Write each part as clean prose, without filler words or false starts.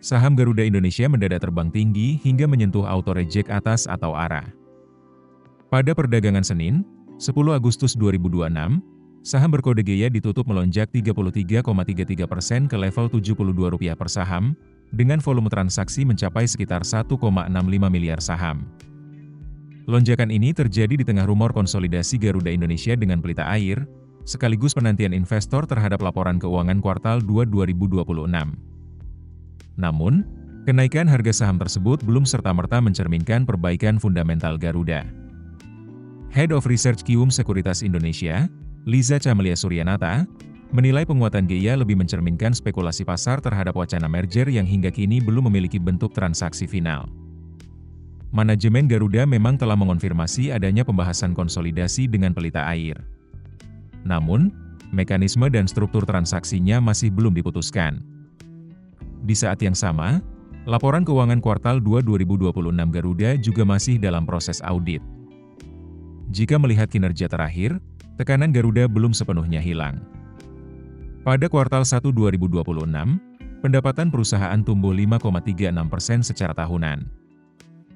saham Garuda Indonesia mendadak terbang tinggi hingga menyentuh auto reject atas atau arah. Pada perdagangan Senin, 10 Agustus 2026, saham berkode GEA ditutup melonjak 33,33% ke level Rp72 per saham, dengan volume transaksi mencapai sekitar 1,65 miliar saham. Lonjakan ini terjadi di tengah rumor konsolidasi Garuda Indonesia dengan pelita air, sekaligus penantian investor terhadap laporan keuangan kuartal 2 2026. Namun, kenaikan harga saham tersebut belum serta-merta mencerminkan perbaikan fundamental Garuda. Head of Research Kium Sekuritas Indonesia, Liza Camelia Suryanata, menilai penguatan GEA lebih mencerminkan spekulasi pasar terhadap wacana merger yang hingga kini belum memiliki bentuk transaksi final. Manajemen Garuda memang telah mengonfirmasi adanya pembahasan konsolidasi dengan pelita air. Namun, mekanisme dan struktur transaksinya masih belum diputuskan. Di saat yang sama, laporan keuangan kuartal 2 2026 Garuda juga masih dalam proses audit. Jika melihat kinerja terakhir, tekanan Garuda belum sepenuhnya hilang. Pada kuartal 1 2026, pendapatan perusahaan tumbuh 5,36% secara tahunan.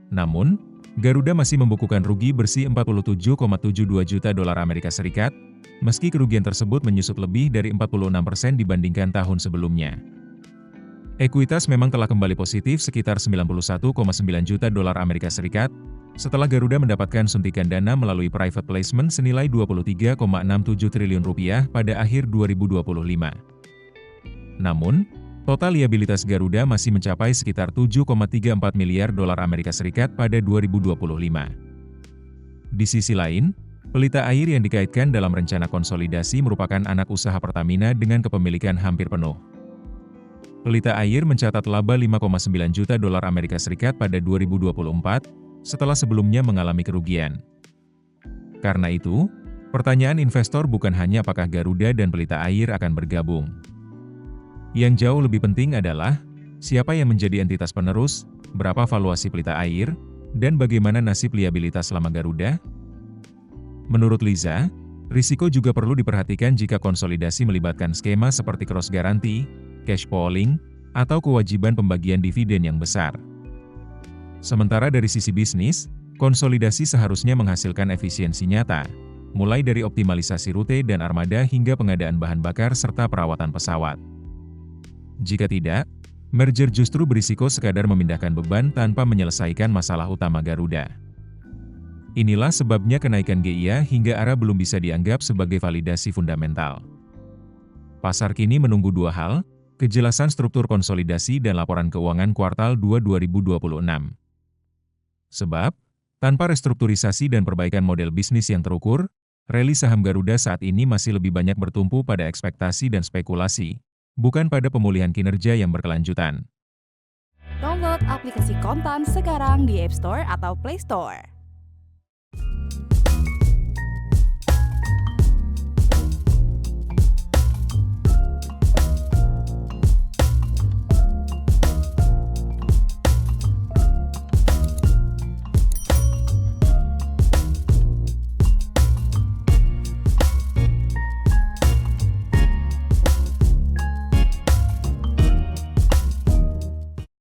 Namun, Garuda masih membukukan rugi bersih 47,72 juta dolar Amerika Serikat, meski kerugian tersebut menyusut lebih dari 46% dibandingkan tahun sebelumnya. Ekuitas memang telah kembali positif sekitar 91,9 juta dolar Amerika Serikat, setelah Garuda mendapatkan suntikan dana melalui private placement senilai Rp23,67 triliun pada akhir 2025. Namun, total liabilitas Garuda masih mencapai sekitar 7,34 miliar dolar Amerika Serikat pada 2025. Di sisi lain, pelita air yang dikaitkan dalam rencana konsolidasi merupakan anak usaha Pertamina dengan kepemilikan hampir penuh. Pelita air mencatat laba 5,9 juta dolar Amerika Serikat pada 2024, setelah sebelumnya mengalami kerugian. Karena itu, pertanyaan investor bukan hanya apakah Garuda dan pelita air akan bergabung. Yang jauh lebih penting adalah, siapa yang menjadi entitas penerus, berapa valuasi pelita air, dan bagaimana nasib liabilitas selama Garuda? Menurut Liza, risiko juga perlu diperhatikan jika konsolidasi melibatkan skema seperti cross guarantee, cash pooling, atau kewajiban pembagian dividen yang besar. Sementara dari sisi bisnis, konsolidasi seharusnya menghasilkan efisiensi nyata, mulai dari optimalisasi rute dan armada hingga pengadaan bahan bakar serta perawatan pesawat. Jika tidak, merger justru berisiko sekadar memindahkan beban tanpa menyelesaikan masalah utama Garuda. Inilah sebabnya kenaikan GEA hingga ARA belum bisa dianggap sebagai validasi fundamental. Pasar kini menunggu dua hal, kejelasan struktur konsolidasi dan laporan keuangan kuartal 2 2026. Sebab, tanpa restrukturisasi dan perbaikan model bisnis yang terukur, rally saham Garuda saat ini masih lebih banyak bertumpu pada ekspektasi dan spekulasi, bukan pada pemulihan kinerja yang berkelanjutan. Download aplikasi Kontan sekarang di App Store atau Play Store.